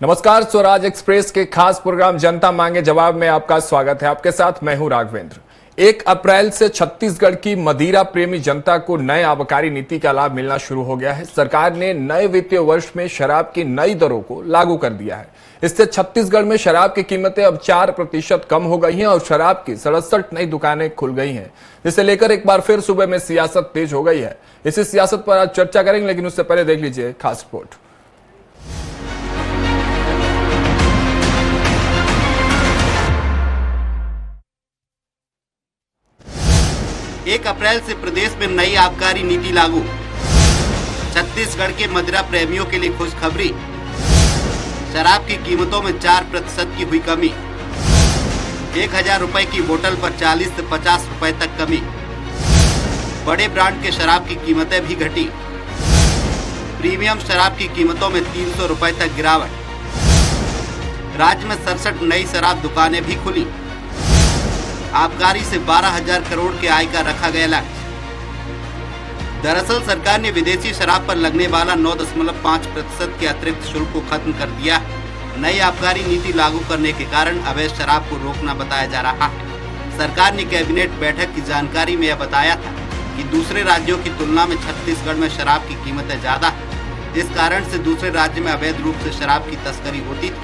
नमस्कार, स्वराज एक्सप्रेस के खास प्रोग्राम जनता मांगे जवाब में आपका स्वागत है। आपके साथ मैं हूं राघवेंद्र। 1 अप्रैल से छत्तीसगढ़ की मदिरा प्रेमी जनता को नए आबकारी नीति का लाभ मिलना शुरू हो गया है। सरकार ने नए वित्तीय वर्ष में शराब की नई दरों को लागू कर दिया है। इससे छत्तीसगढ़ में शराब की कीमतें अब 4% कम हो गई हैं और शराब की 67 नई दुकानें खुल गई हैं, जिसे लेकर एक बार फिर सुबह में सियासत तेज हो गई है। इसी सियासत पर आज चर्चा करेंगे, लेकिन उससे पहले देख लीजिए खास रिपोर्ट। 1 अप्रैल से प्रदेश में नई आबकारी नीति लागू। छत्तीसगढ़ के मदिरा प्रेमियों के लिए खुशखबरी। शराब की कीमतों में 4% की हुई कमी। 1000 रुपए की बोतल पर 40 से 50 रुपए तक कमी। बड़े ब्रांड के शराब की कीमतें भी घटी। प्रीमियम शराब की कीमतों में 300 रुपए तक गिरावट। राज्य में 67 नई शराब दुकानें भी खुली। आबकारी से 12,000 करोड़ के आय का रखा गया लक्ष्य। दरअसल सरकार ने विदेशी शराब पर लगने वाला 9.5% के अतिरिक्त शुल्क को खत्म कर दिया है। नई आबकारी नीति लागू करने के कारण अवैध शराब को रोकना बताया जा रहा है। सरकार ने कैबिनेट बैठक की जानकारी में यह बताया था कि दूसरे राज्यों की तुलना में छत्तीसगढ़ में शराब की कीमतें ज्यादा है। इस कारण से दूसरे राज्य में अवैध रूप से शराब की तस्करी होती थी।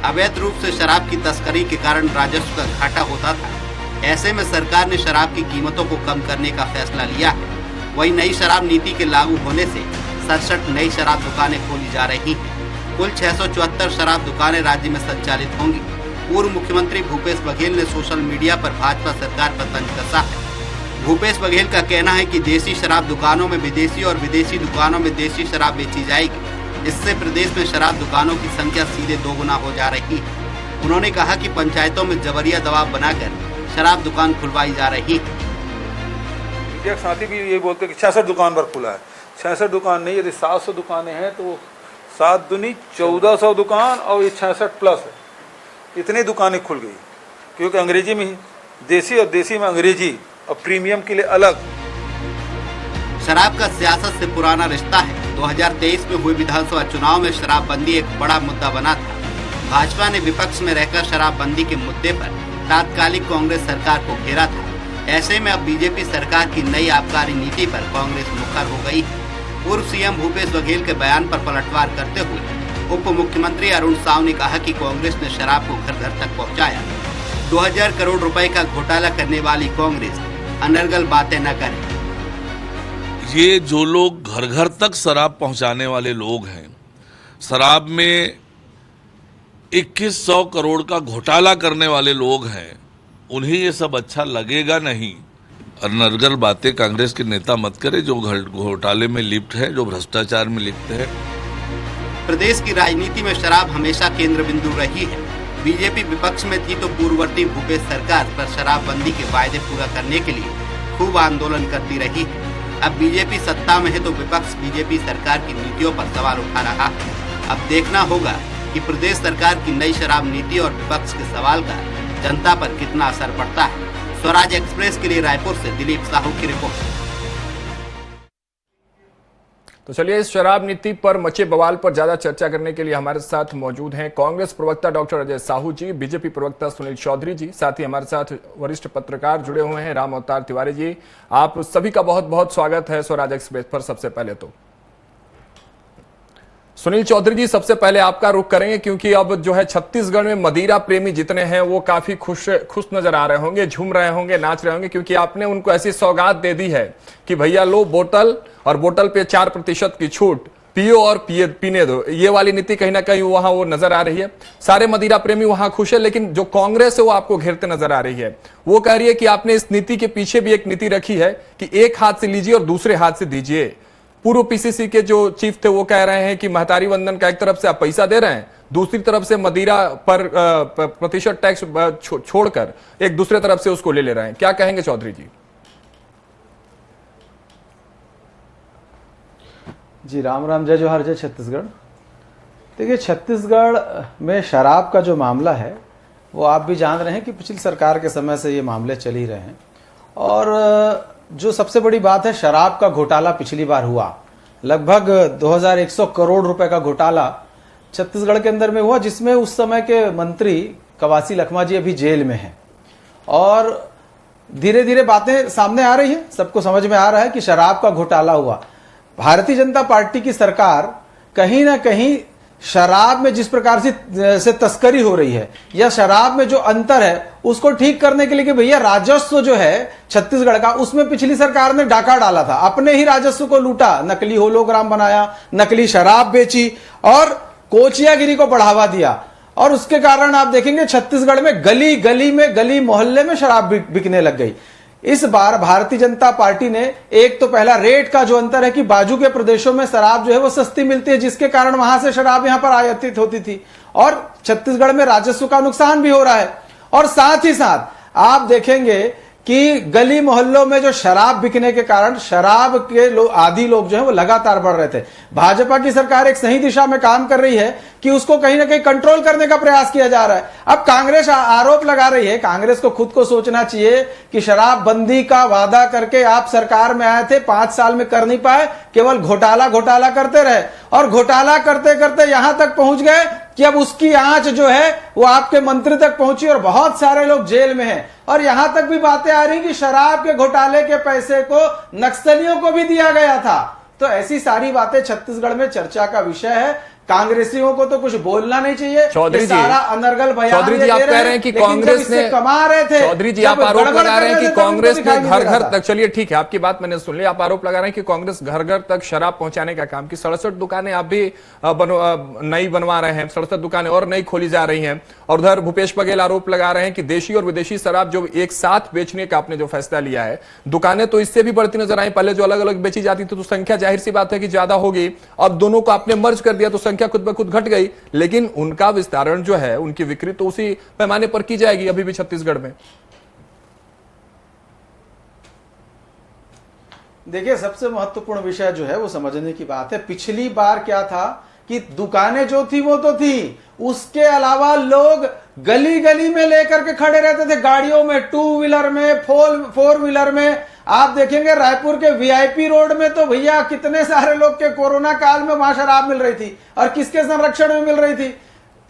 अवैध रूप से शराब की तस्करी के कारण राजस्व का घाटा होता था। ऐसे में सरकार ने शराब की कीमतों को कम करने का फैसला लिया है। वही नई शराब नीति के लागू होने से 67 नई शराब दुकानें खोली जा रही हैं। कुल 674 शराब दुकानें राज्य में संचालित होंगी। पूर्व मुख्यमंत्री भूपेश बघेल ने सोशल मीडिया पर भाजपा सरकार पर तंज कसा है। भूपेश बघेल का कहना है कि देसी शराब दुकानों में विदेशी और विदेशी दुकानों में देशी शराब बेची जाएगी। इससे प्रदेश में शराब दुकानों की संख्या सीधे दोगुना हो जा रही है। उन्होंने कहा कि पंचायतों में जबरिया दबाव बनाकर शराब दुकान खुलवाई जा रही है। मीडिया के साथी भी ये बोलते हैं कि 66 दुकान पर खुला है। 66 दुकान नहीं, यदि 700 दुकानें हैं तो 7 दूनी 1400 दुकान और ये 66 प्लस है। इतनी दुकानें खुल गई क्योंकि अंग्रेजी में ही देसी और देसी में अंग्रेजी और प्रीमियम के लिए अलग। शराब का सियासत से पुराना रिश्ता है। 2023 में हुए विधानसभा चुनाव में शराबबंदी एक बड़ा मुद्दा बना था। भाजपा ने विपक्ष में रहकर शराबबंदी के मुद्दे पर तात्कालिक कांग्रेस सरकार को घेरा था। ऐसे में अब बीजेपी सरकार की नई आबकारी नीति पर कांग्रेस मुखर हो गई है। पूर्व सीएम भूपेश बघेल के बयान पर पलटवार करते हुए उप मुख्यमंत्री अरुण साव ने कहा कि कांग्रेस ने शराब को घर घर तक पहुंचाया। 2000 करोड़ रुपए का घोटाला करने वाली कांग्रेस अनर्गल बातें न करे। ये जो लोग घर घर तक शराब पहुंचाने वाले लोग हैं, शराब में 2100 करोड़ का घोटाला करने वाले लोग हैं, उन्हें ये सब अच्छा लगेगा नहीं। अनर्गल बातें कांग्रेस के नेता मत करे जो घोटाले में लिप्त है, जो भ्रष्टाचार में लिप्त है। प्रदेश की राजनीति में शराब हमेशा केंद्र बिंदु रही है। बीजेपी विपक्ष में थी तो पूर्ववर्ती भूपेश सरकार पर शराबबंदी के वायदे पूरा करने के लिए खूब आंदोलन करती रही है। अब बीजेपी सत्ता में है तो विपक्ष बीजेपी सरकार की नीतियों पर सवाल उठा रहा है। अब देखना होगा कि प्रदेश सरकार की नई शराब नीति और विपक्ष के सवाल का जनता पर कितना असर पड़ता है। स्वराज एक्सप्रेस के लिए रायपुर से दिलीप साहू की रिपोर्ट। तो चलिए, इस शराब नीति पर मचे बवाल पर ज्यादा चर्चा करने के लिए हमारे साथ मौजूद हैं कांग्रेस प्रवक्ता डॉक्टर अजय साहू जी, बीजेपी प्रवक्ता सुनील चौधरी जी, साथ ही हमारे साथ वरिष्ठ पत्रकार जुड़े हुए हैं राम अवतार तिवारी जी। आप सभी का बहुत बहुत स्वागत है स्वराज एक्सप्रेस पर। सबसे पहले तो सुनील चौधरी जी, सबसे पहले आपका रुख करेंगे क्योंकि अब जो है छत्तीसगढ़ में मदिरा प्रेमी जितने हैं वो काफी खुश नजर आ रहे होंगे, झूम रहे होंगे, नाच रहे होंगे, क्योंकि आपने उनको ऐसी सौगात दे दी है कि भैया लो बोतल, और बोतल पे 4% की छूट, पियो और पीने दो। ये वाली नीति कहीं ना कहीं वहां वो नजर आ रही है। सारे मदिरा प्रेमी वहां खुश है, लेकिन जो कांग्रेस है वो आपको घेरते नजर आ रही है। वो कह रही है कि आपने इस नीति के पीछे भी एक नीति रखी है कि एक हाथ से लीजिए और दूसरे हाथ से दीजिए। पूर्व पीसीसी के जो चीफ थे वो कह रहे हैं कि महतारी वंदन का एक तरफ से आप पैसा दे रहे हैं, दूसरी तरफ से मदिरा पर प्रतिशत टैक्स छोड़कर एक दूसरे तरफ से उसको ले रहे हैं। क्या कहेंगे चौधरी जी? जी राम राम, जय जोहार, जय छत्तीसगढ़। देखिए, छत्तीसगढ़ में शराब का जो मामला है वो आप भी जान रहे हैं कि पिछली सरकार के समय से ये मामले चल ही रहे हैं। और जो सबसे बड़ी बात है, शराब का घोटाला पिछली बार हुआ, लगभग 2100 करोड़ रुपए का घोटाला छत्तीसगढ़ के अंदर में हुआ, जिसमें उस समय के मंत्री कवासी लखमा जी अभी जेल में हैं और धीरे धीरे बातें सामने आ रही है, सबको समझ में आ रहा है कि शराब का घोटाला हुआ। भारतीय जनता पार्टी की सरकार कहीं ना कहीं शराब में जिस प्रकार से तस्करी हो रही है या शराब में जो अंतर है उसको ठीक करने के लिए कि भैया राजस्व जो है छत्तीसगढ़ का, उसमें पिछली सरकार ने डाका डाला था, अपने ही राजस्व को लूटा, नकली होलोग्राम बनाया, नकली शराब बेची और कोचियागिरी को बढ़ावा दिया। और उसके कारण आप देखेंगे छत्तीसगढ़ में गली गली में, गली मोहल्ले में शराब बिकने लग गई। इस बार भारतीय जनता पार्टी ने एक तो पहला रेट का जो अंतर है कि बाजू के प्रदेशों में शराब जो है वो सस्ती मिलती है, जिसके कारण वहां से शराब यहां पर आयातित होती थी और छत्तीसगढ़ में राजस्व का नुकसान भी हो रहा है। और साथ ही साथ आप देखेंगे कि गली मोहल्लों में जो शराब बिकने के कारण शराब के आदी लोग जो है वो लगातार बढ़ रहे थे। भाजपा की सरकार एक सही दिशा में काम कर रही है कि उसको कहीं ना कहीं कंट्रोल करने का प्रयास किया जा रहा है। अब कांग्रेस आरोप लगा रही है, कांग्रेस को खुद को सोचना चाहिए कि शराब बंदी का वादा करके आप सरकार में आए थे, 5 साल में कर नहीं पाए, केवल घोटाला घोटाला करते रहे और घोटाला करते करते यहां तक पहुंच गए कि अब उसकी आंच जो है वो आपके मंत्री तक पहुंची और बहुत सारे लोग जेल में हैं। और यहां तक भी बातें आ रही कि शराब के घोटाले के पैसे को नक्सलियों को भी दिया गया था। तो ऐसी सारी बातें छत्तीसगढ़ में चर्चा का विषय है। कांग्रेसियों को तो कुछ बोलना नहीं चाहिए। चौधरी जी, सारा अनर्गल बयान चौधरी जी आप कह रहे हैं कि कांग्रेस ने कमा रहे थे। चौधरी जी आप आरोप लगा रहे हैं कि कांग्रेस ने घर घर तक, चलिए ठीक है आपकी बात मैंने सुन ली, आप आरोप लगा रहे हैं कि कांग्रेस घर घर तक शराब पहुंचाने का काम की 67 दुकानें आप भी नई बनवा रहे हैं, 67 दुकानें और नई खोली जा रही हैं। और उधर भूपेश बघेल आरोप लगा रहे हैं कि देशी और विदेशी शराब जो एक साथ बेचने का आपने जो फैसला लिया है, दुकानें तो इससे भी बढ़ती नजर आई। पहले जो अलग अलग बेची जाती थी तो संख्या जाहिर सी बात है कि ज्यादा होगी, अब दोनों को आपने मर्ज कर दिया तो संख्या खुद ब खुद घट गई। लेकिन उनका विस्तारण जो है, उनकी बिक्री तो उसी पैमाने पर की जाएगी अभी भी छत्तीसगढ़ में। देखिए सबसे महत्वपूर्ण विषय जो है वो समझने की बात है। पिछली बार क्या था कि दुकानें जो थी वो तो थी, उसके अलावा लोग गली गली में लेकर के खड़े रहते थे, गाड़ियों में, 2 व्हीलर में, 4 व्हीलर में। आप देखेंगे रायपुर के वीआईपी रोड में तो भैया कितने सारे लोग के कोरोना काल में वहां शराब मिल रही थी और किसके संरक्षण में मिल रही थी।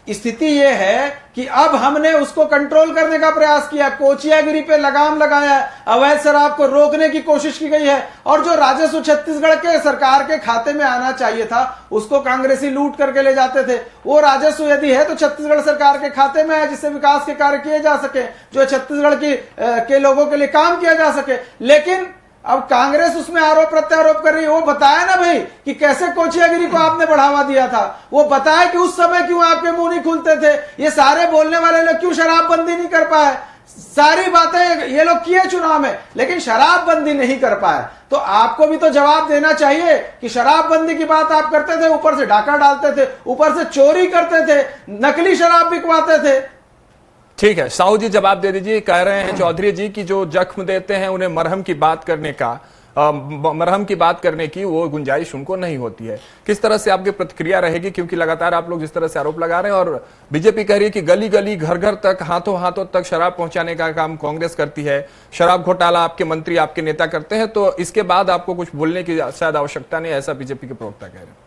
स्थिति यह है कि अब हमने उसको कंट्रोल करने का प्रयास किया, कोचियागिरी पे लगाम लगाया, अवैध शराब को रोकने की कोशिश की गई है और जो राजस्व छत्तीसगढ़ के सरकार के खाते में आना चाहिए था उसको कांग्रेसी लूट करके ले जाते थे। वो राजस्व यदि है तो छत्तीसगढ़ सरकार के खाते में है, जिससे विकास के कार्य किए जा सके, जो छत्तीसगढ़ के लोगों के लिए काम किया जा सके। लेकिन अब कांग्रेस उसमें आरोप प्रत्यारोप कर रही है। वो बताया ना भाई कि कैसे कोचियागिरी को आपने बढ़ावा दिया था, वो बताया कि उस समय क्यों आपके मुंह नहीं खुलते थे, ये सारे बोलने वाले लोग क्यों शराबबंदी नहीं कर पाए। सारी बातें ये लोग किए चुनाव में, लेकिन शराबबंदी नहीं कर पाए। तो आपको भी तो जवाब देना चाहिए कि शराबबंदी की बात आप करते थे, ऊपर से डाका डालते थे, ऊपर से चोरी करते थे, नकली शराब बिकवाते थे। ठीक है साहू जी जवाब दे दीजिए। कह रहे हैं चौधरी जी की जो जख्म देते हैं उन्हें मरहम की बात करने की वो गुंजाइश उनको नहीं होती है। किस तरह से आपकी प्रतिक्रिया रहेगी, क्योंकि लगातार आप लोग जिस तरह से आरोप लगा रहे हैं और बीजेपी कह रही है कि गली गली घर घर तक, हाथों हाथों तक शराब पहुंचाने का काम कांग्रेस करती है, शराब घोटाला आपके मंत्री आपके नेता करते हैं, तो इसके बाद आपको कुछ बोलने की शायद आवश्यकता नहीं, ऐसा बीजेपी के प्रवक्ता कह रहे हैं।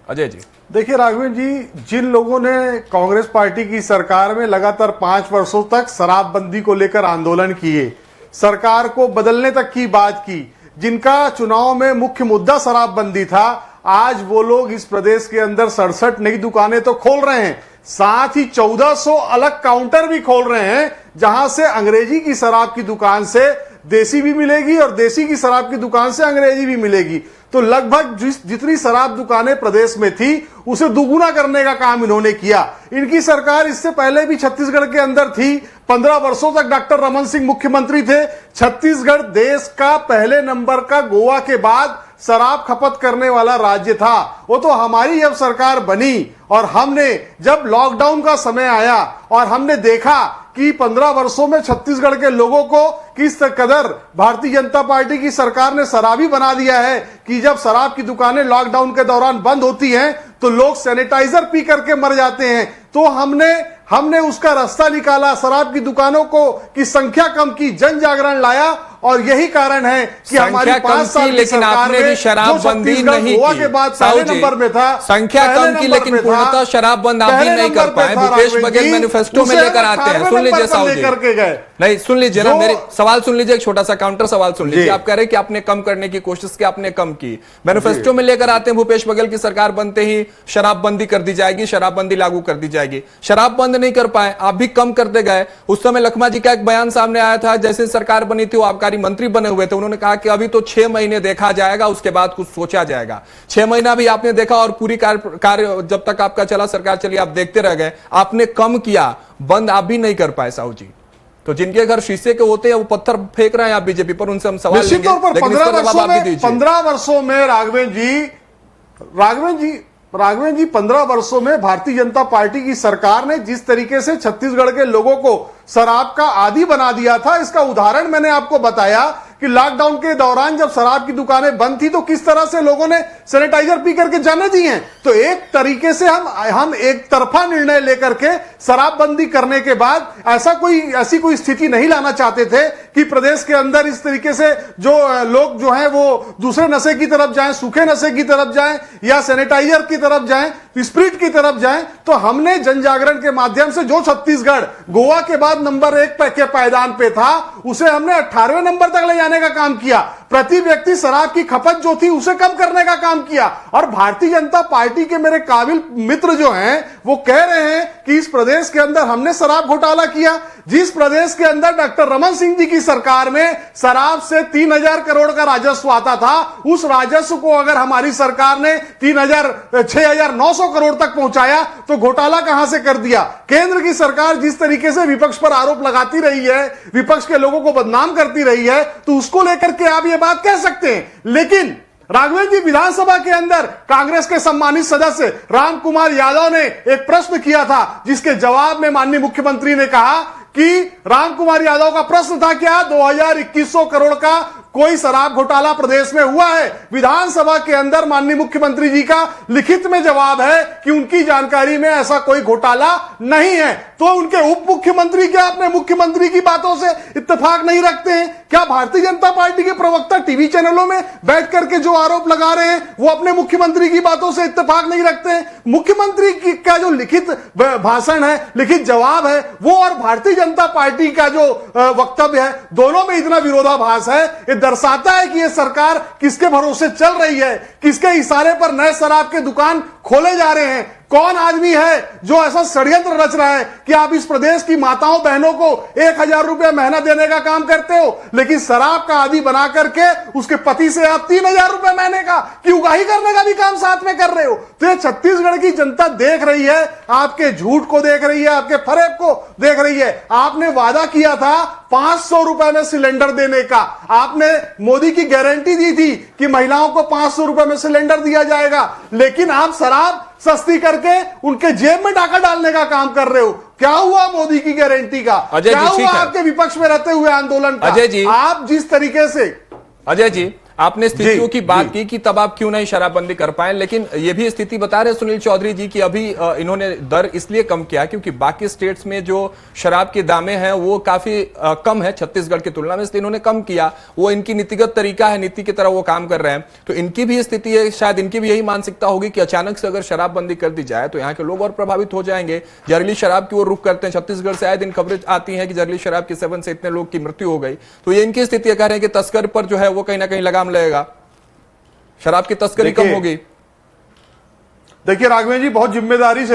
अजय जी देखिए राघवेंद्र जी, जिन लोगों ने कांग्रेस पार्टी की सरकार में लगातार 5 वर्षों तक शराबबंदी को लेकर आंदोलन किए, सरकार को बदलने तक की बात की, जिनका चुनाव में मुख्य मुद्दा शराबबंदी था, आज वो लोग इस प्रदेश के अंदर 67 नई दुकानें तो खोल रहे हैं, साथ ही 1400 अलग काउंटर भी खोल रहे हैं, जहां से अंग्रेजी की शराब की दुकान से देसी भी मिलेगी और देसी की शराब की दुकान से अंग्रेजी भी मिलेगी। तो लगभग जितनी शराब दुकानें प्रदेश में थी उसे दुगुना करने का काम इन्होंने किया। इनकी सरकार इससे पहले भी छत्तीसगढ़ के अंदर थी, 15 वर्षों तक डॉक्टर रमन सिंह मुख्यमंत्री थे। छत्तीसगढ़ देश का पहले नंबर का गोवा के बाद शराब खपत करने वाला राज्य था। वो तो हमारी जब सरकार बनी और हमने जब लॉकडाउन का समय आया और हमने देखा कि 15 वर्षों में छत्तीसगढ़ के लोगों को किस कदर भारतीय जनता पार्टी की सरकार ने शराबी बना दिया है कि जब शराब की दुकानें लॉकडाउन के दौरान बंद होती हैं तो लोग सैनिटाइजर पी करके मर जाते हैं। तो हमने उसका रास्ता निकाला, शराब की दुकानों को की संख्या कम की, जन जागरण लाया और यही कारण है कि हमारी संख्या 5 कम साल की, की लेकिन सरकार आपने में भी शराबबंदी जो छत्तीसगढ़ नहीं गोवा की। के बाद साहू पहले जी, नंबर में था, संख्या पहले कम की, नंबर लेकिन पे था, पूर्णतः शराब बंद आप भी पहले नहीं कर नंबर पे पाए। था भूपेश राघवेंद्र बघेल जी, मैनिफेस्टो में उसे लेकर आते हैं। 18वें सुन लीजिए नंबर पर साहू जी, लेकर के गए। नहीं सुन लीजिए ना, जो- मेरे सवाल सुन लीजिए, एक छोटा सा काउंटर सवाल सुन लीजिए। जी। आप कह रहे हैं कि आपने कम करने की कोशिश की, आपने कम की, मैनिफेस्टो में लेकर आते हैं भूपेश बघेल की सरकार बनते ही शराबबंदी कर दी जाएगी, शराबबंदी लागू कर दी जाएगी। शराब बंद नहीं कर पाए, आप भी कम करते गए। उस समय लखमा जी का एक बयान सामने आया था, जैसे सरकार बनी थी वो आबकारी मंत्री बने हुए थे, उन्होंने कहा कि अभी तो 6 महीने देखा जाएगा, उसके बाद कुछ सोचा जाएगा। 6 महीना भी आपने देखा और पूरी कार्य जब तक आपका चला, सरकार चली, आप देखते रह गए। आपने कम किया, बंद आप भी नहीं कर पाए साहू जी। तो जिनके घर शीशे के होते हैं वो पत्थर फेंक रहे हैं आप बीजेपी पर, उनसे हम सवाल निश्चित लेंगे, तौर पर लेकिन 15 इसका जवाब आप भी दीजिए। 15 वर्षों में राघवेंद्र जी 15 वर्षों में भारतीय जनता पार्टी की सरकार ने जिस तरीके से छत्तीसगढ़ के लोगों को शराब का आदी बना दिया था, इसका उदाहरण मैंने आपको बताया कि लॉकडाउन के दौरान जब शराब की दुकानें बंद थी तो किस तरह से लोगों ने सैनिटाइजर पी करके जाने दी हैं। तो एक तरीके से हम एक तरफा निर्णय लेकर के शराबबंदी करने के बाद ऐसी कोई स्थिति नहीं लाना चाहते थे कि प्रदेश के अंदर इस तरीके से जो लोग जो हैं वो दूसरे नशे की तरफ जाएं, सूखे नशे की तरफ जाएं या सैनिटाइजर की तरफ जाएं, स्प्रिट की तरफ जाएं। तो हमने जन जागरण के माध्यम से जो छत्तीसगढ़ गोवा के बाद नंबर 1 के पायदान पे था, उसे हमने 18वें नंबर तक ले जाने का काम किया। प्रति व्यक्ति शराब की खपत जो थी उसे कम करने का काम किया। और भारतीय जनता पार्टी के मेरे काबिल मित्र जो हैं वो कह रहे हैं कि इस प्रदेश के अंदर हमने शराब घोटाला किया। जिस प्रदेश के अंदर डॉक्टर रमन सिंह जी की सरकार में शराब से 3000 करोड़ का राजस्व आता था, उस राजस्व को अगर हमारी सरकार ने 6,900 करोड़ तक पहुंचाया तो घोटाला कहां से कर दिया। केंद्र की सरकार जिस तरीके से विपक्ष पर आरोप लगाती रही है, विपक्ष के लोगों को बदनाम करती रही है, तो उसको लेकर के आप ये बात कह सकते हैं। लेकिन राघवेंद्र जी, विधानसभा के अंदर कांग्रेस के सम्मानित सदस्य राम कुमार यादव ने एक प्रश्न किया था, जिसके जवाब में माननीय मुख्यमंत्री ने कहा कि राम कुमार यादव का प्रश्न था क्या 2100 करोड़ का कोई शराब घोटाला प्रदेश में हुआ है। विधानसभा के अंदर माननीय मुख्यमंत्री जी का लिखित में जवाब है कि उनकी जानकारी में ऐसा कोई घोटाला नहीं है। तो उनके उप मुख्यमंत्री क्या अपने मुख्यमंत्री की बातों से इत्तेफाक नहीं रखते हैं क्या? भारतीय जनता पार्टी के प्रवक्ता टीवी चैनलों में बैठ करके जो आरोप लगा रहे हैं वो अपने मुख्यमंत्री की बातों से इत्तेफाक नहीं रखते हैं? मुख्यमंत्री का जो लिखित भाषण है, लिखित जवाब है, वो और भारतीय जनता पार्टी का जो वक्तव्य है, दोनों में इतना विरोधाभास है। ये दर्शाता है कि ये सरकार किसके भरोसे चल रही है, किसके इशारे पर नए शराब के दुकान खोले जा रहे हैं। कौन आदमी है जो ऐसा षड्यंत्र रच रहा है कि आप इस प्रदेश की माताओं बहनों को 1000 रुपया महीना देने का काम करते हो, लेकिन शराब का आदी बना करके उसके पति से आप 3000 रुपया महीने का की उगाही करने का भी काम साथ में कर रहे हो। तो ये छत्तीसगढ़ की जनता देख रही है, आपके झूठ को देख रही है, आपके फरेब को देख रही है। आपने वादा किया था 500 रुपए में सिलेंडर देने का, आपने मोदी की गारंटी दी थी कि महिलाओं को 500 रुपए में सिलेंडर दिया जाएगा, लेकिन आप शराब सस्ती करके उनके जेब में डाका डालने का काम कर रहे हो। क्या हुआ मोदी की गारंटी का? क्या हुआ आपके विपक्ष में रहते हुए आंदोलन का? अजय जी, आप जिस तरीके से अजय जी आपने स्थितियों की बात की कि तब आप क्यों नहीं शराबबंदी कर पाए, लेकिन यह भी स्थिति बता रहे सुनील चौधरी जी की अभी इन्होंने दर इसलिए कम किया क्योंकि बाकी स्टेट्स में जो शराब के दामें हैं वो काफी कम है छत्तीसगढ़ की तुलना में, इसलिए इन्होंने कम किया। वो इनकी नीतिगत तरीका है, नीति की तरह वो काम कर रहे हैं। तो इनकी भी स्थिति है, शायद इनकी भी यही मानसिकता होगी कि अचानक से अगर शराबबंदी कर दी जाए तो यहाँ के लोग और प्रभावित हो जाएंगे, जहरीली शराब की ओर रुख करते हैं। छत्तीसगढ़ से आए दिन खबरें आती है कि जहरीली शराब के सेवन से इतने लोग की मृत्यु हो गई। तो ये इनकी स्थिति कह रहे हैं कि तस्कर पर जो है वो कहीं ना कहीं लगाम लगेगा, शराब की तस्करी कम होगी। देखिए राघवेंद्र जी, बहुत जिम्मेदारी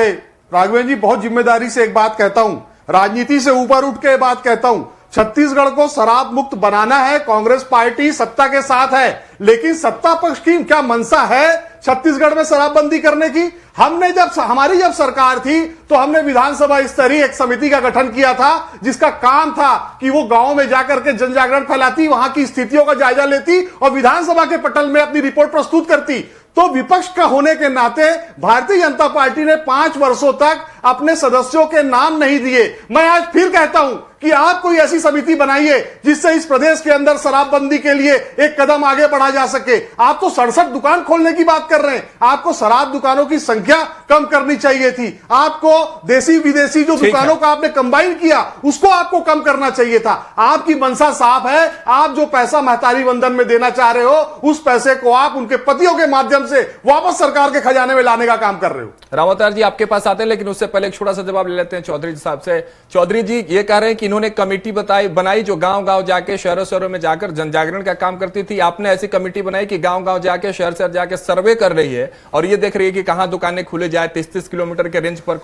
से एक बात कहता हूं, राजनीति से ऊपर उठ के बात कहता हूं। छत्तीसगढ़ को शराब मुक्त बनाना है, कांग्रेस पार्टी सत्ता के साथ है, लेकिन सत्ता पक्ष की क्या मंशा है छत्तीसगढ़ में शराबबंदी करने की? हमारी जब सरकार थी तो हमने विधानसभा स्तरीय एक समिति का गठन किया था, जिसका काम था कि वो गांव में जाकर के जन जागरण फैलाती, वहां की स्थितियों का जायजा लेती और विधानसभा के पटल में अपनी रिपोर्ट प्रस्तुत करती। तो विपक्ष का होने के नाते भारतीय जनता पार्टी ने 5 वर्षों तक अपने सदस्यों के नाम नहीं दिए। मैं आज फिर कहता हूं कि आप कोई ऐसी समिति बनाइए जिससे इस प्रदेश के अंदर शराबबंदी के लिए एक कदम आगे बढ़ा जा सके। आप तो 67 दुकान खोलने की बात कर रहे हैं। आपको शराब दुकानों की संख्या कम करनी चाहिए थी। आपको देसी विदेशी जो दुकानों का आपने कंबाइन किया उसको आपको कम करना चाहिए था। आपकी मंशा साफ है। आप जो पैसा महतारी वंदन में देना चाह रहे हो उस पैसे को आप उनके पतियों के माध्यम से वापस सरकार के खजाने में लाने का काम कर रहे हो। रामावतार जी आपके पास आते हैं, लेकिन उससे पहले एक छोटा सा जवाब ले लेते हैं चौधरी साहब से। चौधरी जी ये कह रहे हैं कि इन्होंने कमेटी बनाई जो गांव-गांव जाके शहरों में जाकर जन जागरण का काम करती थी। आपने ऐसी कमेटी बनाई कि गांव-गांव जाके शहर जाके सर्वे कर रही है और ये देख रही है कि कहां दुकानें खुले जाए, 33 किलोमीटर के रेंज पर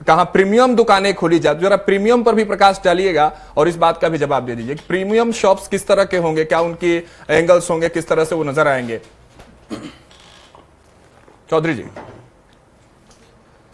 कहां प्रीमियम दुकानें खोली जाए। जरा प्रीमियम पर भी प्रकाश डालिएगा और इस बात का भी जवाब दे दीजिए कि प्रीमियम शॉप्स किस तरह के होंगे, क्या उनकी एंगल्स होंगे, किस तरह से वो नजर आएंगे। चौधरी जी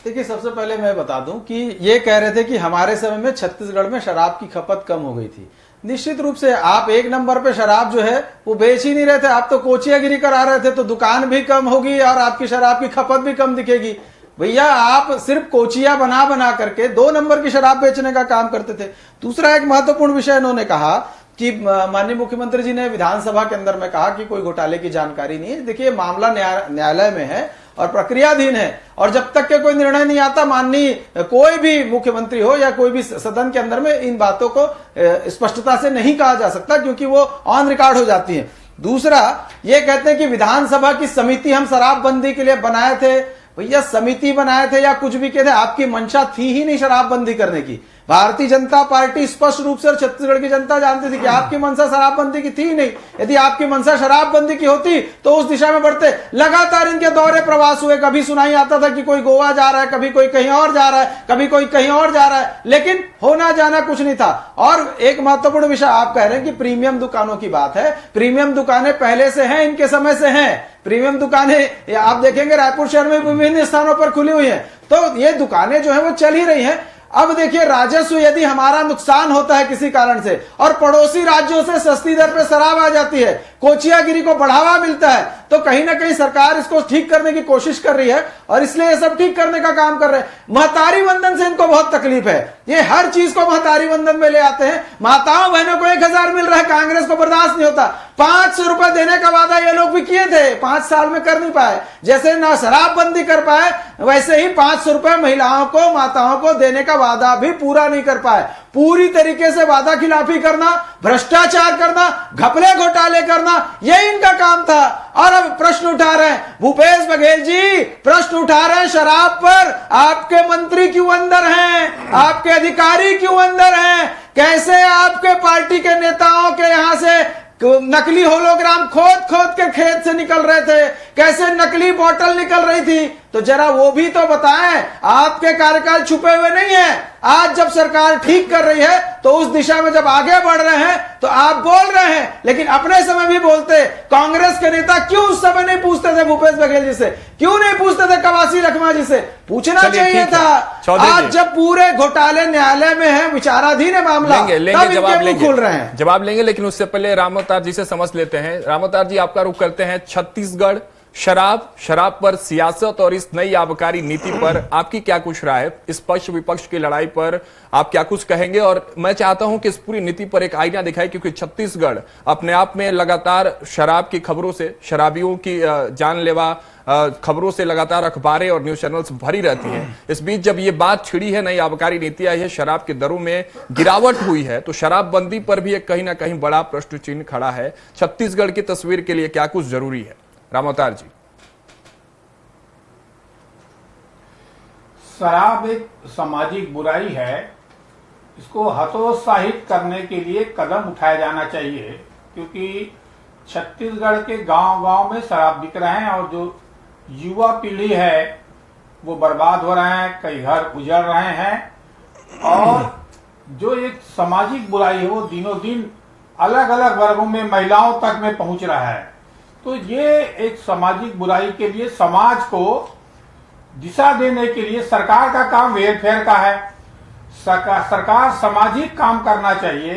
देखिए, सबसे पहले मैं बता दूं कि ये कह रहे थे कि हमारे समय में छत्तीसगढ़ में शराब की खपत कम हो गई थी। निश्चित रूप से आप एक नंबर पे शराब जो है वो बेच ही नहीं रहे थे। आप तो कोचियागिरी करा रहे थे, तो दुकान भी कम होगी और आपकी शराब की खपत भी कम दिखेगी। भैया आप सिर्फ कोचिया बना करके 2 नंबर की शराब बेचने का काम करते थे। दूसरा एक महत्वपूर्ण विषय इन्होंने कहा कि माननीय मुख्यमंत्री जी ने विधानसभा के अंदर में कहा कि कोई घोटाले की जानकारी नहीं है। देखिए, मामला न्यायालय में है और प्रक्रियाधीन है और जब तक के कोई निर्णय नहीं आता, माननीय कोई भी मुख्यमंत्री हो या कोई भी सदन के अंदर में इन बातों को स्पष्टता से नहीं कहा जा सकता, क्योंकि वो ऑन रिकॉर्ड हो जाती है। दूसरा ये कहते हैं कि विधानसभा की समिति हम शराबबंदी के लिए बनाए थे। भैया, समिति बनाए थे या कुछ भी कहते, आपकी मंशा थी ही नहीं शराबबंदी करने की। भारतीय जनता पार्टी स्पष्ट रूप से छत्तीसगढ़ की जनता जानती थी कि आपकी मंशा शराबबंदी की थी नहीं। यदि आपकी मंशा शराबबंदी की होती तो उस दिशा में बढ़ते। लगातार इनके दौरे प्रवास हुए, कभी सुनाई आता था कि कोई गोवा जा रहा है, कभी कोई कहीं और जा रहा है, कभी कोई कहीं और जा रहा है, लेकिन होना जाना कुछ नहीं था। और एक महत्वपूर्ण विषय आप कह रहे हैं कि प्रीमियम दुकानों की बात है। प्रीमियम दुकानें पहले से हैं, इनके समय से हैं। प्रीमियम दुकानें आप देखेंगे रायपुर शहर में विभिन्न स्थानों पर खुली हुई हैं, तो ये दुकानें जो है वो चल ही रही हैं। अब देखिए, राजस्व यदि हमारा नुकसान होता है किसी कारण से और पड़ोसी राज्यों से सस्ती दर पे शराब आ जाती है, कोचियागिरी को बढ़ावा मिलता है, तो कहीं ना कहीं सरकार इसको ठीक करने की कोशिश कर रही है और इसलिए ये सब ठीक करने का काम कर रहे हैं। महतारी वंदन से इनको बहुत तकलीफ है। ये हर चीज को महतारी वंदन में ले आते हैं। माताओं बहनों को 1000 मिल रहा है, कांग्रेस को बर्दाश्त नहीं होता। 500 रुपए देने का वादा ये लोग भी किए थे, 5 साल में कर नहीं पाए। जैसे ना शराबबंदी कर पाए, वैसे ही 500 रुपए महिलाओं को, माताओं को देने का वादा भी पूरा नहीं कर पाए। पूरी तरीके से वादा खिलाफी करना, भ्रष्टाचार करना, घपले घोटाले करना, यही इनका काम था। और अब प्रश्न उठा रहे हैं भूपेश बघेल जी, प्रश्न उठा रहे हैं शराब पर। आपके मंत्री क्यों अंदर हैं? आपके अधिकारी क्यों अंदर हैं? कैसे आपके पार्टी के नेताओं के यहां से नकली होलोग्राम खोद के खेत से निकल रहे थे, कैसे नकली बोतल निकल रही थी, तो जरा वो भी तो बताएं। आपके कार्यकाल छुपे हुए नहीं है। आज जब सरकार ठीक कर रही है तो उस दिशा में जब आगे बढ़ रहे हैं तो आप बोल रहे हैं, लेकिन अपने समय भी बोलते। कांग्रेस के नेता क्यों उस समय नहीं पूछते थे भूपेश बघेल जी से? क्यों नहीं पूछते थे कवासी लखमा जी से? पूछना चाहिए था। आज जब पूरे घोटाले न्यायालय में है, विचाराधीन है मामला, तब जवाब लेंगे, खुल रहे हैं। जवाब लेंगे, लेकिन उससे पहले रामावतार जी से समझ लेते हैं। रामावतार जी, आपका रुख करते हैं छत्तीसगढ़ शराब पर सियासत और इस नई आबकारी नीति पर आपकी क्या कुछ राय है? इस पक्ष विपक्ष की लड़ाई पर आप क्या कुछ कहेंगे? और मैं चाहता हूं कि इस पूरी नीति पर एक आईना दिखाए, क्योंकि छत्तीसगढ़ अपने आप में लगातार शराब की खबरों से, शराबियों की जानलेवा खबरों से लगातार अखबारें और न्यूज चैनल्स भरी रहती हैं। इस बीच जब ये बात छिड़ी है, नई आबकारी नीति आई है, शराब की दरों में गिरावट हुई है, तो शराबबंदी पर भी एक कहीं ना कहीं बड़ा प्रश्न चिन्ह खड़ा है। छत्तीसगढ़ की तस्वीर के लिए क्या कुछ जरूरी है? रामावतार जी। शराब एक सामाजिक बुराई है, इसको हतोत्साहित करने के लिए कदम उठाया जाना चाहिए, क्योंकि छत्तीसगढ़ के गांव-गांव में शराब बिक रहे हैं और जो युवा पीढ़ी है वो बर्बाद हो रहे हैं, कई घर उजड़ रहे हैं और जो एक सामाजिक बुराई है वो दिनों दिन अलग अलग वर्गों में, महिलाओं तक में पहुंच रहा है। तो ये एक सामाजिक बुराई के लिए समाज को दिशा देने के लिए सरकार का काम वेलफेयर का है। सरकार सामाजिक काम करना चाहिए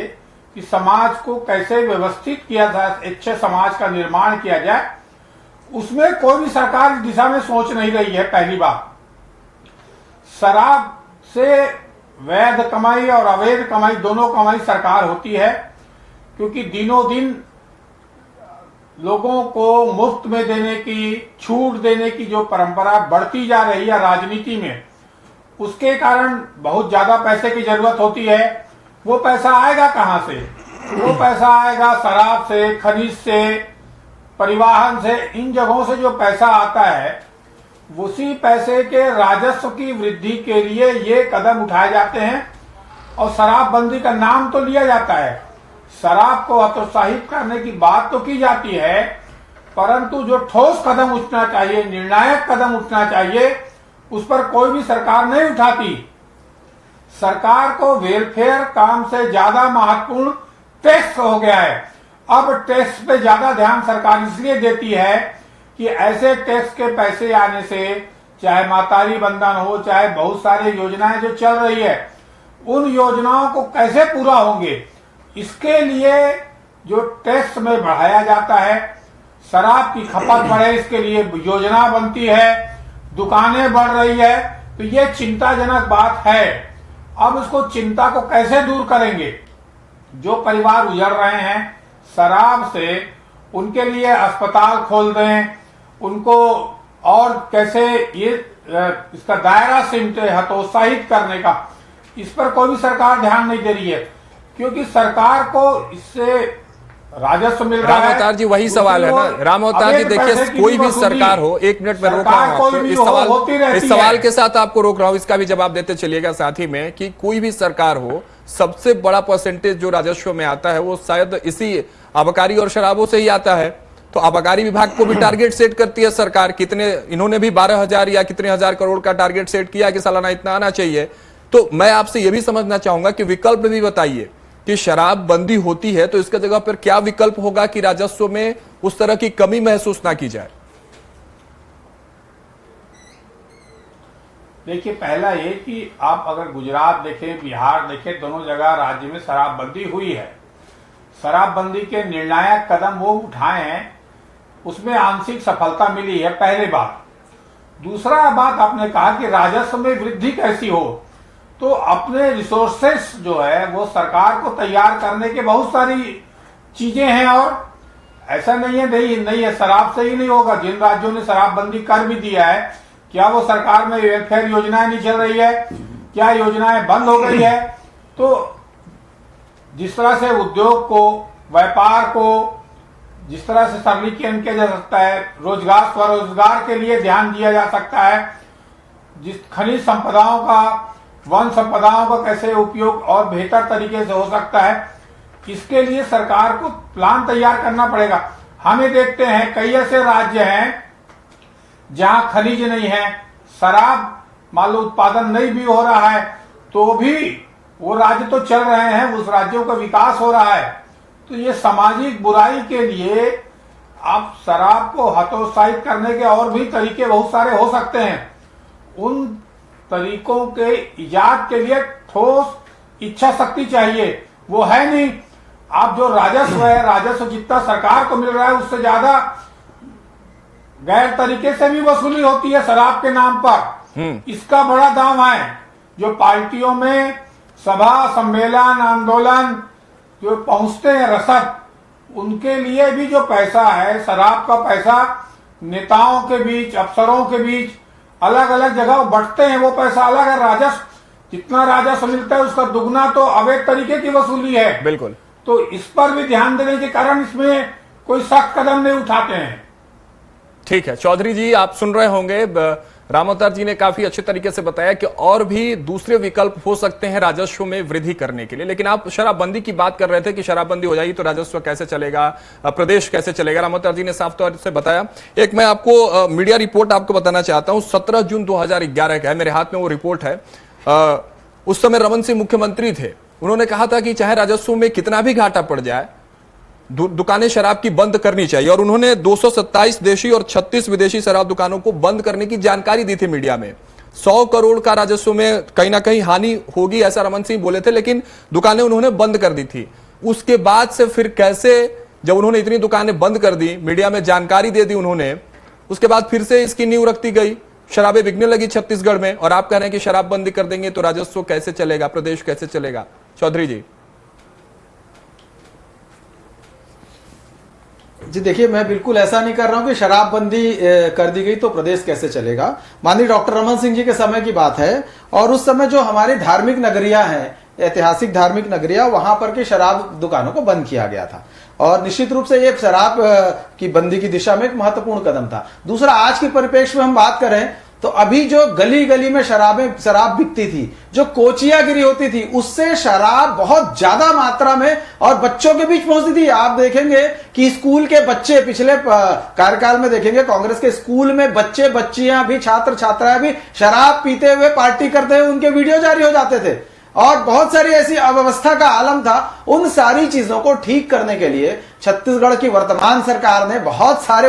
कि समाज को कैसे व्यवस्थित किया जाए, अच्छे समाज का निर्माण किया जाए। उसमें कोई भी सरकार इस दिशा में सोच नहीं रही है। पहली बात, शराब से वैध कमाई और अवैध कमाई दोनों कमाई सरकार होती है, क्योंकि दिनों दिन लोगों को मुफ्त में देने की, छूट देने की जो परंपरा बढ़ती जा रही है राजनीति में, उसके कारण बहुत ज्यादा पैसे की जरूरत होती है। वो पैसा आएगा कहां से? वो पैसा आएगा शराब से, खनिज से, परिवहन से। इन जगहों से जो पैसा आता है, उसी पैसे के राजस्व की वृद्धि के लिए ये कदम उठाए जाते हैं और शराबबंदी का नाम तो लिया जाता है। शराब को हतोत्साहित करने की बात तो की जाती है, परंतु जो ठोस कदम उठना चाहिए, निर्णायक कदम उठना चाहिए, उस पर कोई भी सरकार नहीं उठाती। सरकार को वेलफेयर काम से ज्यादा महत्वपूर्ण टैक्स हो गया है। अब टैक्स पे ज्यादा ध्यान सरकार इसलिए देती है कि ऐसे टैक्स के पैसे आने से, चाहे मातारी बंधन हो, चाहे बहुत सारी योजनाएं जो चल रही है, उन योजनाओं को कैसे पूरा होंगे, इसके लिए जो टैक्स में बढ़ाया जाता है, शराब की खपत बढ़े, इसके लिए योजना बनती है, दुकानें बढ़ रही है, तो ये चिंताजनक बात है। अब इसको चिंता को कैसे दूर करेंगे? जो परिवार उजड़ रहे हैं शराब से, उनके लिए अस्पताल खोल दें, उनको और कैसे ये इसका दायरा सिमटे, हतोत्साहित करने का, इस पर कोई भी सरकार ध्यान नहीं दे रही है, क्योंकि सरकार को इससे राजस्व मिल रहा है। राम अवतार जी, वही सवाल है ना राम अवतार जी। देखिए, कोई भी सरकार हो, एक मिनट में रोक रहा हूं आपको, इस सवाल के साथ आपको रोक रहा हूं, इसका भी जवाब देते चलिएगा साथ ही में, कि कोई भी सरकार हो, सबसे बड़ा परसेंटेज जो राजस्व में आता है वो शायद इसी आबकारी और शराबों से ही आता है। तो आबकारी विभाग को भी टारगेट सेट करती है सरकार, कितने, इन्होंने भी 12,000 या कितने हजार करोड़ का टारगेट सेट किया कि सालाना इतना आना चाहिए। तो मैं आपसे यह भी समझना चाहूंगा कि विकल्प भी बताइए कि शराब बंदी होती है तो इसका जगह पर क्या विकल्प होगा कि राजस्व में उस तरह की कमी महसूस ना की जाए। देखिए, पहला ये कि आप अगर गुजरात देखें, बिहार देखें, दोनों जगह राज्य में शराबबंदी हुई है। शराबबंदी के निर्णायक कदम वो उठाए हैं, उसमें आंशिक सफलता मिली है, पहली बात। दूसरा बात आपने कहा कि राजस्व में वृद्धि कैसी हो, तो अपने रिसोर्सेस जो है वो सरकार को तैयार करने के बहुत सारी चीजें हैं, और ऐसा नहीं है शराब से ही नहीं होगा। जिन राज्यों ने शराबबंदी कर भी दिया है, क्या वो सरकार में वेलफेयर योजनाएं नहीं चल रही है? क्या योजनाएं बंद हो गई है? तो जिस तरह से उद्योग को, व्यापार को जिस तरह से सरलीकरण किया जा सकता है, रोजगार, स्वरोजगार के लिए ध्यान दिया जा सकता है, जिस खनिज संपदाओं का, वन संपदाओं का कैसे उपयोग और बेहतर तरीके से हो सकता है, इसके लिए सरकार को प्लान तैयार करना पड़ेगा। हमें देखते हैं कई ऐसे राज्य हैं जहां खनिज नहीं है, शराब मान लो उत्पादन नहीं भी हो रहा है, तो भी वो राज्य तो चल रहे हैं, उस राज्यों का विकास हो रहा है। तो ये सामाजिक बुराई के लिए आप शराब को हतोत्साहित करने के और भी तरीके बहुत सारे हो सकते हैं। उन तरीकों के इजाद के लिए ठोस इच्छा शक्ति चाहिए, वो है नहीं। आप जो राजस्व है, राजस्व जितना सरकार को मिल रहा है उससे ज्यादा गैर तरीके से भी वसूली होती है शराब के नाम पर। इसका बड़ा दाम है। जो पार्टियों में सभा, सम्मेलन, आंदोलन जो पहुंचते हैं रसद, उनके लिए भी जो पैसा है, शराब का पैसा नेताओं के बीच, अफसरों के बीच अलग अलग जगह बढ़ते हैं, वो पैसा अलग है। राजस्व, जितना राजस्व मिलता है उसका दुगना तो अवैध तरीके की वसूली है। बिल्कुल। तो इस पर भी ध्यान देने के कारण इसमें कोई सख्त कदम नहीं उठाते हैं। ठीक है चौधरी जी, आप सुन रहे होंगे राम अवतार जी ने काफी अच्छे तरीके से बताया कि और भी दूसरे विकल्प हो सकते हैं राजस्व में वृद्धि करने के लिए। लेकिन आप शराबबंदी की बात कर रहे थे कि शराबबंदी हो जाएगी तो राजस्व कैसे चलेगा, प्रदेश कैसे चलेगा। राम अवतार जी ने साफ तौर से बताया। एक मैं आपको मीडिया रिपोर्ट आपको बताना चाहता हूं, 17 जून 2011 का है, मेरे हाथ में वो रिपोर्ट है। उस समय रमन सिंह मुख्यमंत्री थे। उन्होंने कहा था कि चाहे राजस्व में कितना भी घाटा पड़ जाए, दुकानें शराब की बंद करनी चाहिए, और उन्होंने 227 देशी और 36 विदेशी शराब दुकानों को बंद करने की जानकारी दी थी मीडिया में। 100 करोड़ का राजस्व में कहीं ना कहीं हानि होगी ऐसा रमन सिंह बोले थे, लेकिन दुकानें उन्होंने बंद कर दी थी। उसके बाद से फिर कैसे, जब उन्होंने इतनी दुकानें बंद कर दी, मीडिया में जानकारी दे दी उन्होंने, उसके बाद फिर से इसकी नींव रखती गई। शराबें बिकने लगी छत्तीसगढ़ में और आप कह रहे हैं कि शराबबंदी कर देंगे तो राजस्व कैसे चलेगा, प्रदेश कैसे चलेगा? चौधरी जी जी देखिए, मैं बिल्कुल ऐसा नहीं कर रहा हूं कि शराबबंदी कर दी गई तो प्रदेश कैसे चलेगा। माननीय डॉक्टर रमन सिंह जी के समय की बात है और उस समय जो हमारी धार्मिक नगरियां हैं, ऐतिहासिक धार्मिक नगरियां, वहां पर के शराब दुकानों को बंद किया गया था और निश्चित रूप से ये शराब की बंदी की दिशा में एक महत्वपूर्ण कदम था। दूसरा, आज के परिप्रेक्ष्य में हम बात करें तो अभी जो गली गली में शराब बिकती थी, जो कोचियागिरी होती थी, उससे शराब बहुत ज्यादा मात्रा में और बच्चों के बीच पहुंचती थी। आप देखेंगे कि स्कूल के बच्चे, पिछले कार्यकाल में देखेंगे कांग्रेस के स्कूल में बच्चे बच्चियां भी, छात्र छात्राएं भी शराब पीते हुए, पार्टी करते हुए उनके वीडियो जारी हो जाते थे और बहुत सारी ऐसी अव्यवस्था का आलम था। उन सारी चीजों को ठीक करने के लिए छत्तीसगढ़ की वर्तमान सरकार ने बहुत सारे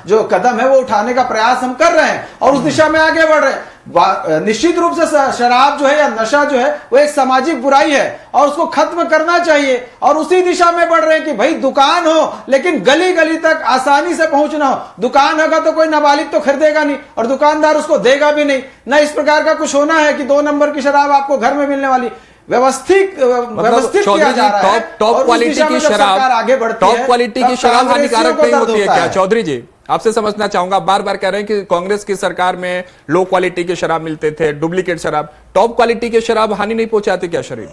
जो कदम है वो उठाने का प्रयास हम कर रहे हैं और उस दिशा में आगे बढ़ रहे हैं। निश्चित रूप से शराब जो है या नशा जो है वो एक सामाजिक बुराई है और उसको खत्म करना चाहिए और उसी दिशा में बढ़ रहे हैं कि भाई दुकान हो लेकिन गली गली तक आसानी से पहुंचना हो। दुकान होगा तो कोई नाबालिग तो खरीदेगा नहीं और दुकानदार उसको देगा भी नहीं। ना इस प्रकार का कुछ होना है कि 2 नंबर की शराब आपको घर में मिलने वाली। व्यवस्थित किया जा रहा है। टॉप क्वालिटी की शराब आगे बढ़ती है। टॉप क्वालिटी की शराब हानिकारक नहीं होती है क्या? चौधरी जी आपसे समझना चाहूंगा, बार बार कह रहे हैं कि कांग्रेस की सरकार में लो क्वालिटी के शराब मिलते थे, डुप्लीकेट शराब। टॉप क्वालिटी के शराब हानि नहीं पहुंचाती क्या शरीर?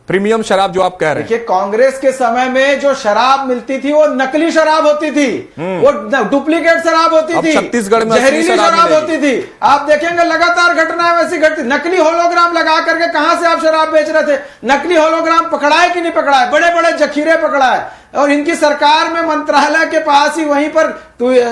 प्रीमियम शराब जो आप कह रहे हैं। देखिए, कांग्रेस के समय में जो शराब मिलती थी वो नकली शराब होती थी, वो डुप्लीकेट शराब होती थी, छत्तीसगढ़ में जहरीली शराब होती थी। आप देखेंगे लगातार घटनाएं वैसी घटती। नकली होलोग्राम लगा करके कहां से आप शराब बेच रहे थे? नकली होलोग्राम पकड़ाए कि नहीं पकड़ाए? बड़े बड़े जखीरे पकड़ाए और इनकी सरकार में मंत्रालय के पास ही वहीं पर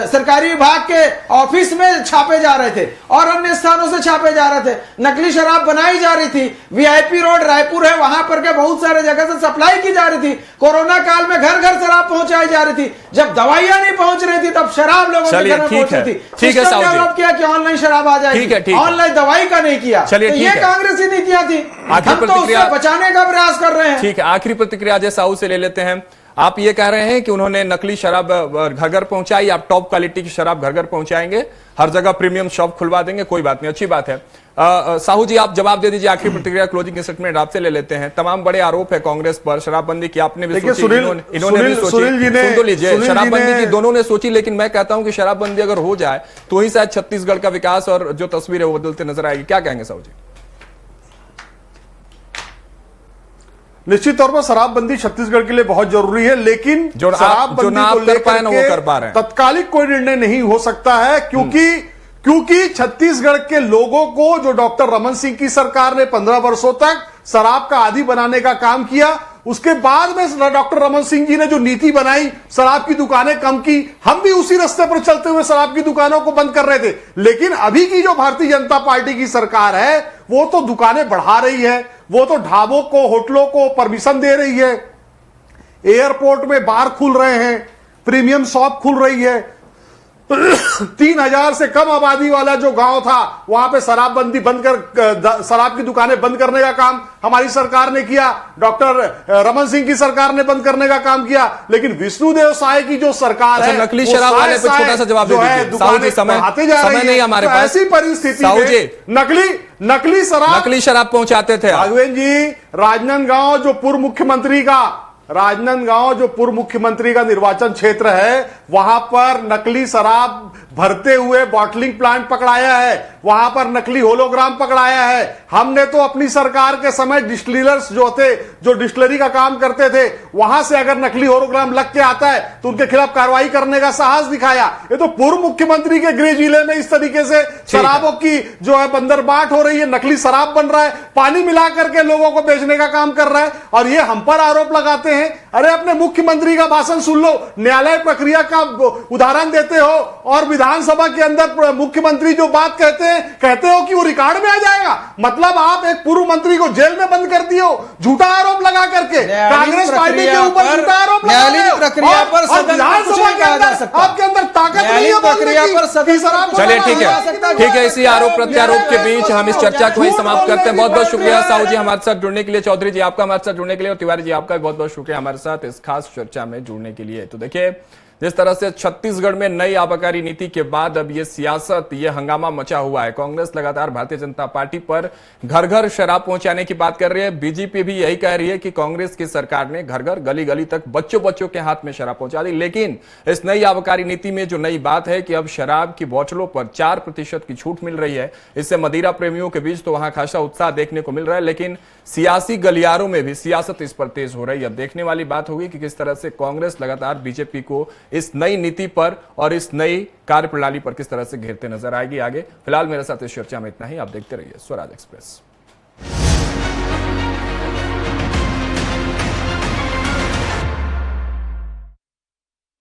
सरकारी विभाग के ऑफिस में छापे जा रहे थे और अन्य स्थानों से छापे जा रहे थे। नकली शराब बनाई जा रही थी। वीआईपी रोड रायपुर है, वहां पर के बहुत सारे जगह से सप्लाई की जा रही थी। कोरोना काल में घर घर शराब पहुंचाई जा रही थी। जब दवाइयां नहीं पहुंच रही थी तब शराब लोगों के घर में पहुंच रही थी। ठीक है, डेवलप किया कि ऑनलाइन शराब आ जाएगी, ऑनलाइन दवाई का नहीं किया। चलिए, तो ये कांग्रेस ही नहीं किया थी। हम तो उससे बचाने का प्रयास कर रहे हैं। ठीक है, आखिरी प्रतिक्रिया अजय साहू से ले लेते हैं। आप ये कह रहे हैं कि उन्होंने नकली शराब घर घर पहुंचाई, आप टॉप क्वालिटी की शराब घर घर पहुंचाएंगे, हर जगह प्रीमियम शॉप खुलवा देंगे। कोई बात नहीं, अच्छी बात है। साहू जी आप जवाब दे दीजिए। आखिरी प्रतिक्रिया, क्लोजिंग स्टेटमेंट आपसे ले लेते हैं। तमाम बड़े आरोप है कांग्रेस पर, शराबबंदी की आपने भी सोची, इन्होंने भी सोची। सुन तो लीजिए, शराबबंदी की दोनों ने सोची, लेकिन मैं कहता हूं कि शराबबंदी अगर हो जाए तो ही शायद छत्तीसगढ़ का विकास और जो तस्वीर है वो बदलते नजर आएगी। क्या कहेंगे साहू जी? निश्चित तौर पर शराबबंदी छत्तीसगढ़ के लिए बहुत जरूरी है, लेकिन शराबबंदी को लेकर तत्कालिक कोई निर्णय नहीं हो सकता है क्योंकि छत्तीसगढ़ के लोगों को जो डॉक्टर रमन सिंह की सरकार ने 15 वर्षों तक शराब का आदी बनाने का काम किया, उसके बाद में डॉक्टर रमन सिंह जी ने जो नीति बनाई, शराब की दुकानें कम की, हम भी उसी रास्ते पर चलते हुए शराब की दुकानों को बंद कर रहे थे। लेकिन अभी की जो भारतीय जनता पार्टी की सरकार है वो तो दुकानें बढ़ा रही है, वो तो ढाबों को, होटलों को परमिशन दे रही है, एयरपोर्ट में बार खुल रहे हैं, प्रीमियम शॉप खुल रही है। 3000 से कम आबादी वाला जो गांव था वहां पे शराबबंदी बंद कर, शराब की दुकानें बंद करने का काम हमारी सरकार ने किया, डॉक्टर रमन सिंह की सरकार ने बंद करने का काम किया। लेकिन विष्णुदेव साय की जो सरकार है, नकली शराब वाले पे छोटा सा जवाब दे दीजिए। साहू जी, समय नहीं हमारे पास। ऐसी परिस्थिति में नकली शराब पहुंचाते थे राघवेंद्र जी। राजनांदगांव जो पूर्व मुख्यमंत्री का निर्वाचन क्षेत्र है, वहां पर नकली शराब भरते हुए बॉटलिंग प्लांट पकड़ाया है, वहां पर नकली होलोग्राम पकड़ाया है। हमने तो अपनी सरकार के समय डिस्टिलर्स जो थे, जो डिस्टिलरी का काम करते थे, वहां से अगर नकली होलोग्राम लग के आता है तो उनके खिलाफ कार्रवाई करने का साहस दिखाया। ये तो पूर्व मुख्यमंत्री के गृह जिले में इस तरीके से शराबों की जो है बंदरबाट हो रही है, नकली शराब बन रहा है, पानी मिला करके लोगों को बेचने का काम कर रहा है और ये हम पर आरोप लगाते हैं। अरे अपने मुख्यमंत्री का भाषण सुन लो, न्यायालय प्रक्रिया का उदाहरण देते हो और विधानसभा के अंदर मुख्यमंत्री जो बात कहते हो कि वो रिकॉर्ड में आ जाएगा। मतलब आप एक पूर्व मंत्री को जेल में बंद कर दियो, झूठा आरोप लगा करके, कांग्रेस पार्टी के ऊपर झूठा आरोप लगा रहे हो। प्रक्रिया पर विधानसभा के अंदर आपके अंदर ताकत नहीं है प्रक्रिया पर। चलिए ठीक है, इसी आरोप प्रत्यारोप के बीच हम इस चर्चा को ही समाप्त करते हैं। बहुत बहुत शुक्रिया साहू जी हमारे साथ जुड़ने के लिए, चौधरी जी आपका हमारे साथ जुड़ने के लिए और तिवारी जी आपका भी बहुत बहुत शुक्रिया हमारे साथ इस खास चर्चा में जुड़ने के लिए। तो देखिए, जिस तरह से छत्तीसगढ़ में नई आबकारी नीति के बाद अब ये सियासत, ये हंगामा मचा हुआ है। कांग्रेस लगातार भारतीय जनता पार्टी पर घर घर शराब पहुंचाने की बात कर रही है। बीजेपी भी यही कह रही है कि कांग्रेस की सरकार ने घर घर, गली गली तक बच्चों के हाथ में शराब पहुंचा दी। लेकिन इस नई आबकारी नीति में जो नई बात है कि अब शराब की बोतलों पर 4% की छूट मिल रही है। इससे मदिरा प्रेमियों के बीच तो वहां खासा उत्साह देखने को मिल रहा है, लेकिन सियासी गलियारों में भी सियासत इस पर तेज हो रही है। अब देखने वाली बात होगी कि किस तरह से कांग्रेस लगातार बीजेपी को इस नई नीति पर और इस नई कार्यप्रणाली पर किस तरह से घेरते नजर आएगी आगे। फिलहाल मेरे साथ इस चर्चा में इतना ही। आप देखते रहिए स्वराज एक्सप्रेस।